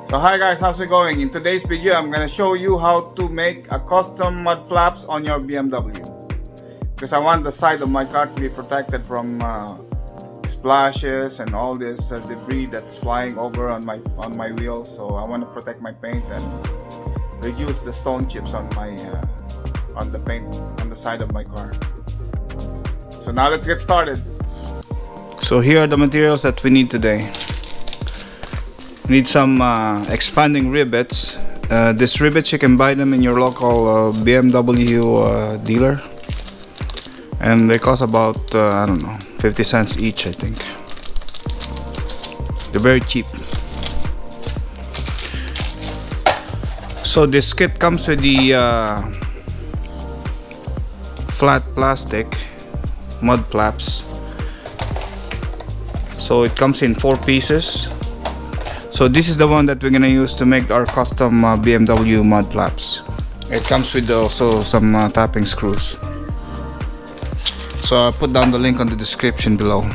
So hi guys, how's it going? In today's video, I'm gonna show you how to make a custom mud flaps on your BMW. Because I want the side of my car to be protected from splashes and all this debris that's flying over on my wheels. So I want to protect my paint and reduce the stone chips on my on the paint on the side of my car. So now let's get started. So here are the materials that we need today. Need some expanding rivets. These rivets, you can buy them in your local BMW dealer, and they cost about I don't know, 50 cents each, I think. They're very cheap. So this kit comes with the flat plastic mud flaps. So it comes in 4 pieces. So this is the one that we're gonna use to make our custom BMW mud flaps. It comes with also some tapping screws. So I'll put down the link on the description below.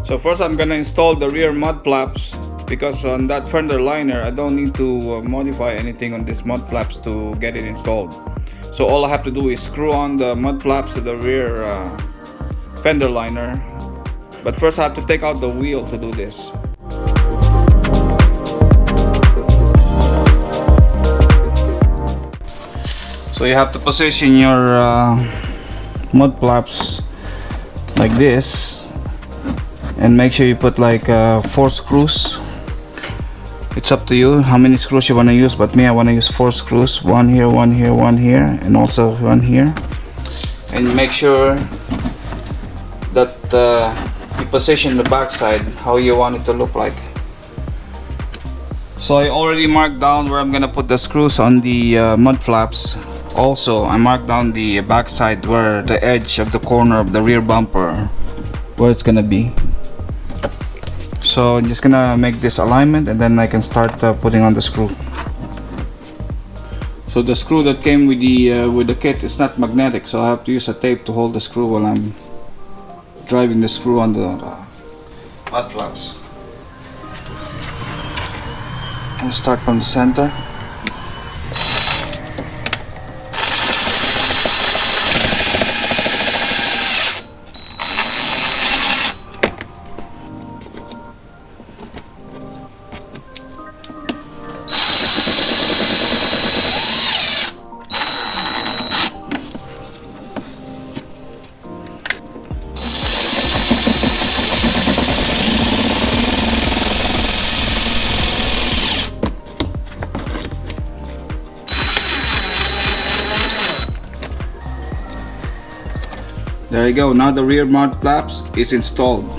So first I'm gonna install the rear mud flaps, because on that fender liner I don't need to modify anything on this mud flaps to get it installed. So all I have to do is screw on the mud flaps to the rear fender liner. But first I have to take out the wheel to do this. So you have to position your mud flaps like this, and make sure you put like 4 screws. It's up to you how many screws you want to use, but me, I want to use 4 screws. 1 here, 1 here, 1 here, and also 1 here. And make sure that you position the back side how you want it to look like. So I already marked down where I'm gonna put the screws on the mud flaps. Also, I marked down the back side where the edge of the corner of the rear bumper, where it's gonna be. So I'm just gonna make this alignment, and then I can start putting on the screw. So the screw that came with the kit is not magnetic, so I have to use a tape to hold the screw while I'm driving the screw on the mud flaps. And start from the center. There you go. Now the rear mud flaps is installed.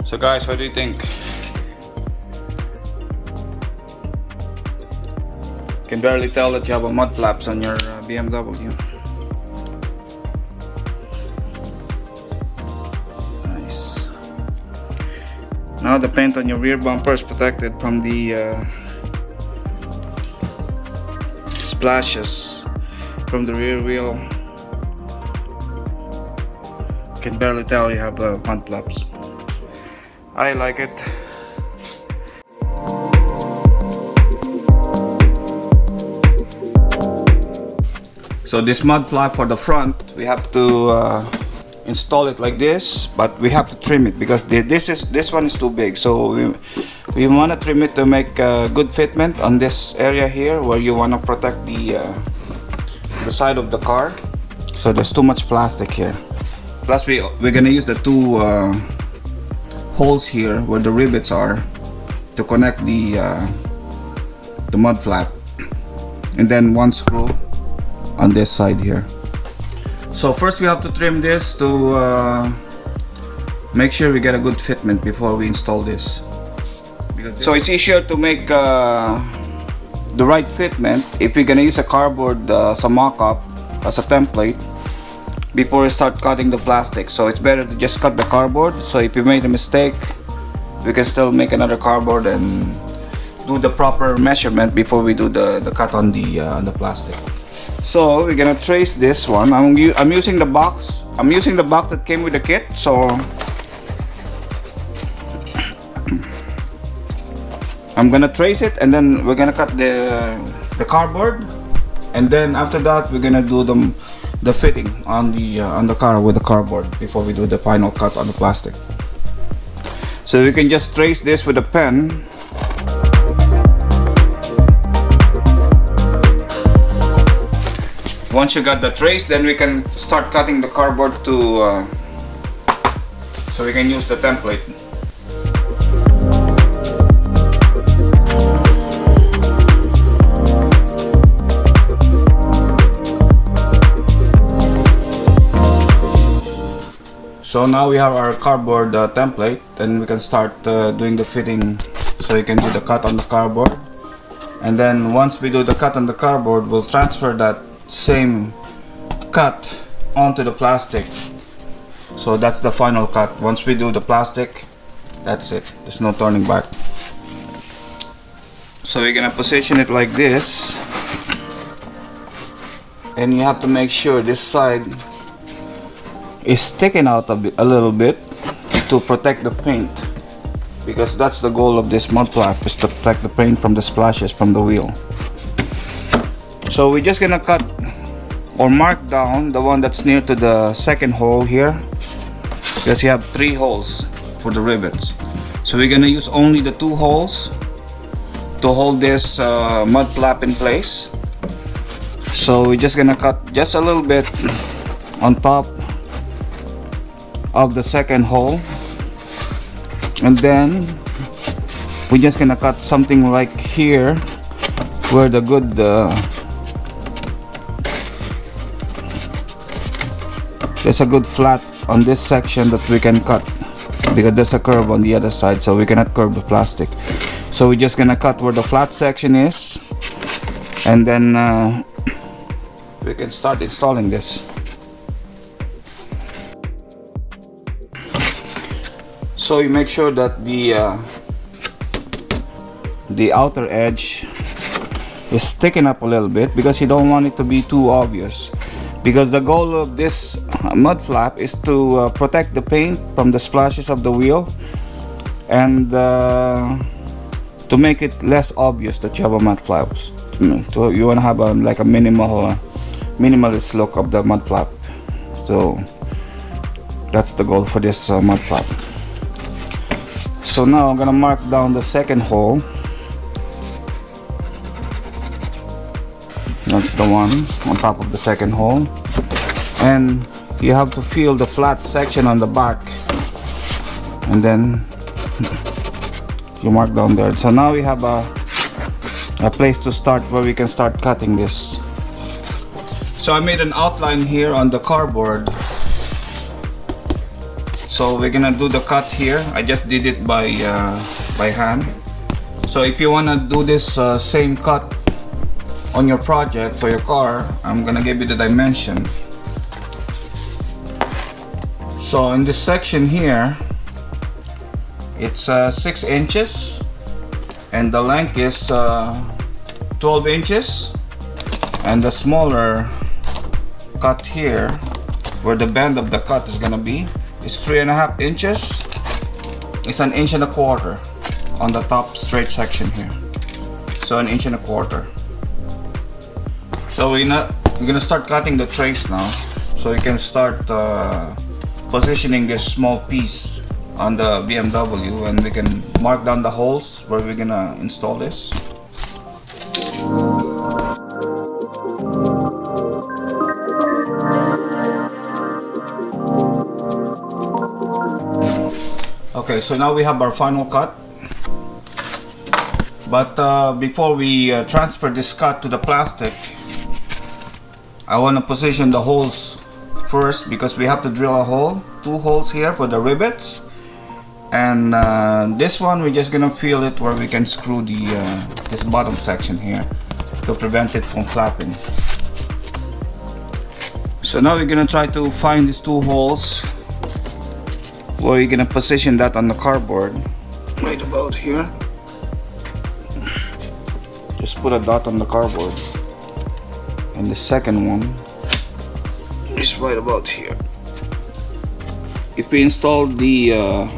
So guys, what do you think? Can barely tell that you have a mud flaps on your BMW. Nice. Now the paint on your rear bumper is protected from the splashes from the rear wheel. Can barely tell you have mud flaps. I like it. So this mud flap for the front, we have to install it like this, but we have to trim it because this one is too big. So we want to trim it to make a good fitment on this area here, where you want to protect the side of the car. So there's too much plastic here. Plus we're gonna use the 2 holes here where the rivets are to connect the mud flap, and then 1 screw on this side here. So first we have to trim this to make sure we get a good fitment before we install this. So it's easier to make the right fitment if we're gonna use a cardboard some mock-up as a template before we start cutting the plastic. So it's better to just cut the cardboard, so if we made a mistake we can still make another cardboard and do the proper measurement before we do the cut on the plastic. So we're gonna trace this one. I'm using the box. I'm using the box that came with the kit. So I'm gonna trace it, and then we're gonna cut the cardboard, and then after that we're gonna do the fitting on the car with the cardboard before we do the final cut on the plastic. So we can just trace this with a pen. Once you got the trace, then we can start cutting the cardboard to so we can use the template. So now we have our cardboard template, and we can start doing the fitting, so you can do the cut on the cardboard. And then once we do the cut on the cardboard, we'll transfer that same cut onto the plastic. So that's the final cut. Once we do the plastic, that's it. There's no turning back. So we're gonna position it like this, and you have to make sure this side is sticking out a little bit to protect the paint, because that's the goal of this mud flap, is to protect the paint from the splashes from the wheel. So we're just gonna cut or mark down the one that's near to the second hole here, because you have 3 holes for the rivets. So we're gonna use only the 2 holes to hold this mud flap in place. So we're just gonna cut just a little bit on top of the second hole, and then we're just gonna cut something like here where the good there's a good flat on this section that we can cut, because there's a curve on the other side, so we cannot curve the plastic. So we're just gonna cut where the flat section is, and then we can start installing this. So you make sure that the outer edge is sticking up a little bit, because you don't want it to be too obvious, because the goal of this mud flap is to protect the paint from the splashes of the wheel, and to make it less obvious that you have a mud flap. So you want to have like a minimalist look of the mud flap. So that's the goal for this mud flap. So now I'm gonna mark down the second hole. That's the one on top of the second hole, and you have to feel the flat section on the back, and then you mark down there. So now we have a place to start where we can start cutting this. So I made an outline here on the cardboard. So we're gonna do the cut here. I just did it by hand. So if you wanna do this same cut on your project for your car, I'm gonna give you the dimension. So in this section here, it's 6 inches, and the length is 12 inches, and the smaller cut here, where the bend of the cut is gonna be, is 3.5 inches. It's 1.25 inches on the top straight section here. So 1.25 inches. So we're gonna start cutting the trace now, so we can start positioning this small piece on the BMW, and we can mark down the holes where we're gonna install this. Okay, so now we have our final cut, but before we transfer this cut to the plastic, I want to position the holes first, because we have to drill a hole, 2 holes here for the rivets, and this one we're just gonna feel it where we can screw the this bottom section here to prevent it from flapping. So now we're gonna try to find these 2 holes where you're gonna position that on the cardboard, right about here. Just put a dot on the cardboard, and the second one is right about here. If we install the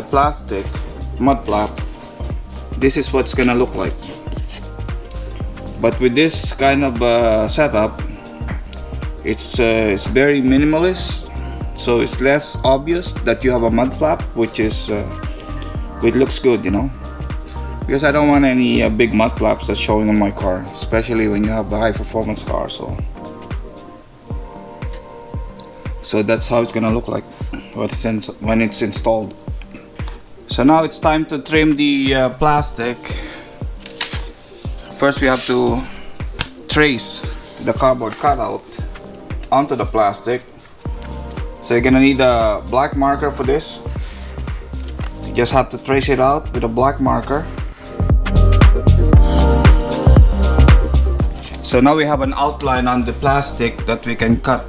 plastic mud flap, this is what's gonna look like. But with this kind of setup, it's very minimalist, so it's less obvious that you have a mud flap, which looks good, you know, because I don't want any big mud flaps that's showing on my car, especially when you have a high performance car. So that's how it's gonna look like when it's installed. So now it's time to trim the plastic. First we have to trace the cardboard cutout onto the plastic. So you're gonna need a black marker for this. You just have to trace it out with a black marker. So now we have an outline on the plastic that we can cut.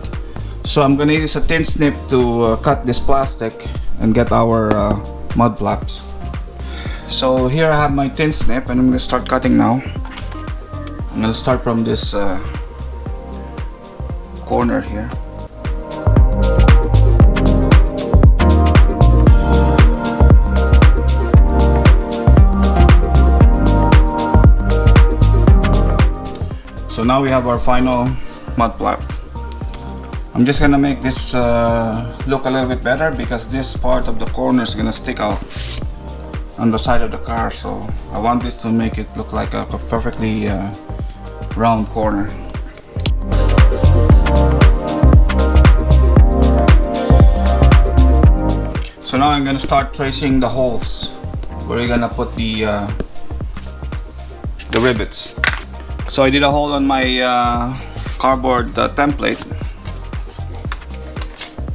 So I'm gonna use a thin snip to cut this plastic and get our mud flaps. So here I have my thin snip and I'm gonna start cutting now. I'm gonna start from this corner here. So now we have our final mud flap. I'm just gonna make this look a little bit better because this part of the corner is gonna stick out on the side of the car. So I want this to make it look like a perfectly round corner. So now I'm gonna start tracing the holes where we're gonna put the rivets. So I did a hole on my cardboard template.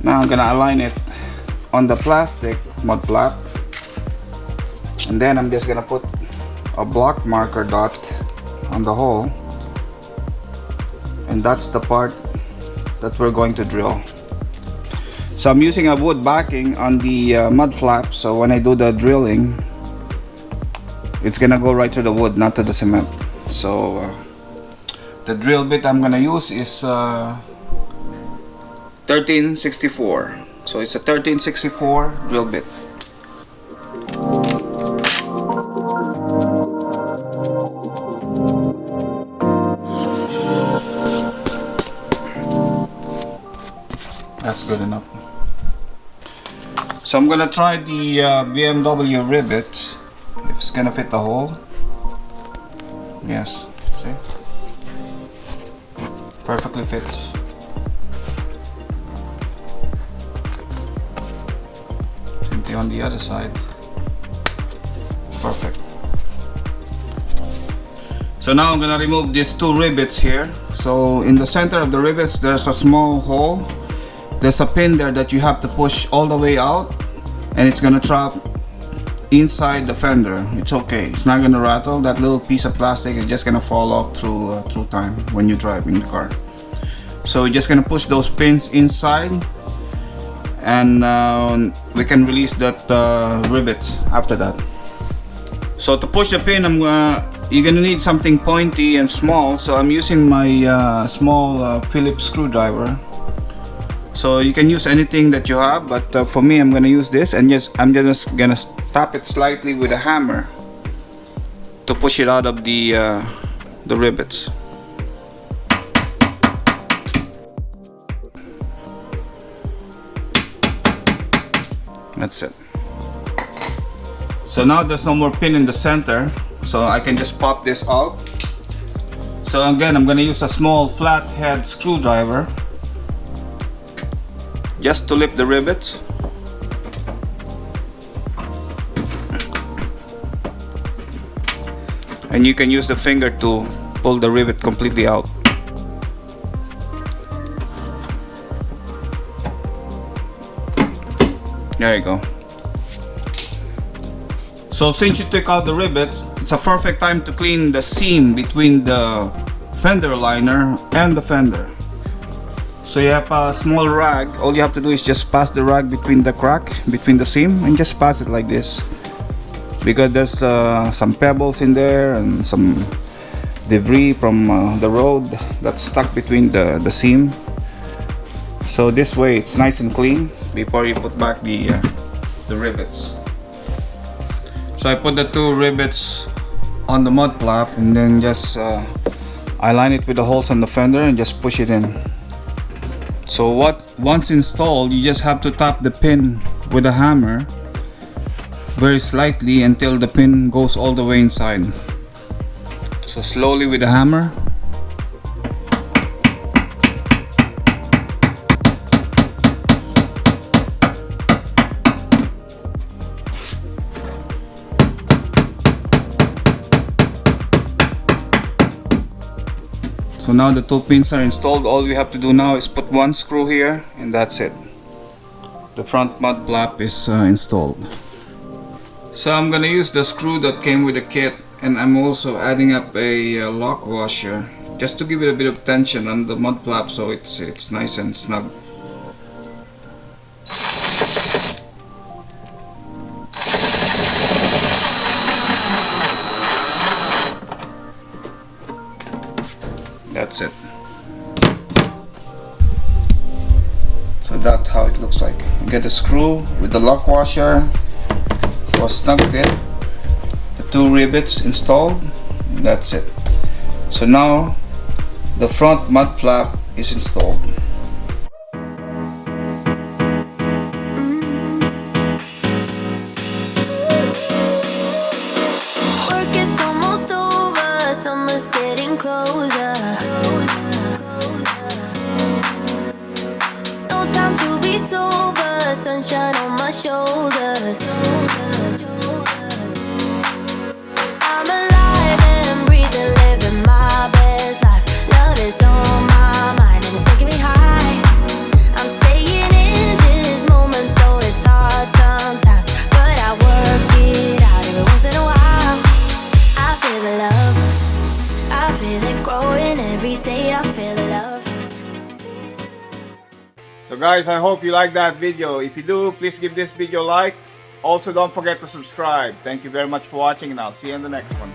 Now I'm gonna align it on the plastic mud flap, and then I'm just gonna put a block marker dot on the hole, and that's the part that we're going to drill. So I'm using a wood backing on the mud flap, so when I do the drilling, it's gonna go right to the wood, not to the cement. So the drill bit I'm gonna use is 1364. So it's a 1364 drill bit. That's good enough. So I'm gonna try the BMW rivet if it's gonna fit the hole. Yes, see? Perfectly fits. Same thing on the other side. Perfect. So now I'm gonna remove these two rivets here. So in the center of the rivets there's a small hole. There's a pin there that you have to push all the way out, and it's gonna trap inside the fender. It's okay, it's not gonna rattle. That little piece of plastic is just gonna fall off through time when you drive in the car. So we're just gonna push those pins inside, and we can release that rivets after that. So to push the pin, you're gonna need something pointy and small. So I'm using my small Phillips screwdriver. So you can use anything that you have, but for me I'm gonna use this, and I'm just gonna tap it slightly with a hammer to push it out of the rivets. That's it. So now there's no more pin in the center, so I can just pop this out. So again, I'm gonna use a small flathead screwdriver just to lift the rivets. And you can use the finger to pull the rivet completely out. There you go. So since you took out the rivets, it's a perfect time to clean the seam between the fender liner and the fender. So you have a small rag. All you have to do is just pass the rag between the crack, between the seam, and just pass it like this, because there's some pebbles in there and some debris from the road that's stuck between the seam. So this way it's nice and clean before you put back the rivets. So I put the 2 rivets on the mud flap and then just I line it with the holes on the fender and just push it in. So once installed, you just have to tap the pin with a hammer very slightly until the pin goes all the way inside. So slowly with the hammer. So now the 2 pins are installed. All we have to do now is put 1 screw here and that's it. The front mud flap is installed. So I'm gonna use the screw that came with the kit, and I'm also adding up a lock washer just to give it a bit of tension on the mud flap so it's nice and snug. That's it. So that's how it looks like. You get the screw with the lock washer for a snug fit, the 2 rivets installed, and that's it. So now the front mud flap is installed. Work is almost over, summer's getting closer. No time to be sober, sunshine on my shoulders. I'm alive and breathing, living my best life. Love is on my mind and it's making me high. I'm staying in this moment, though it's hard sometimes, but I work it out every once in a while. I feel the love, I feel it growing every day. I feel the love. So guys, I hope you like that video. If you do, please give this video a like. Also, don't forget to subscribe. Thank you very much for watching, and I'll see you in the next one.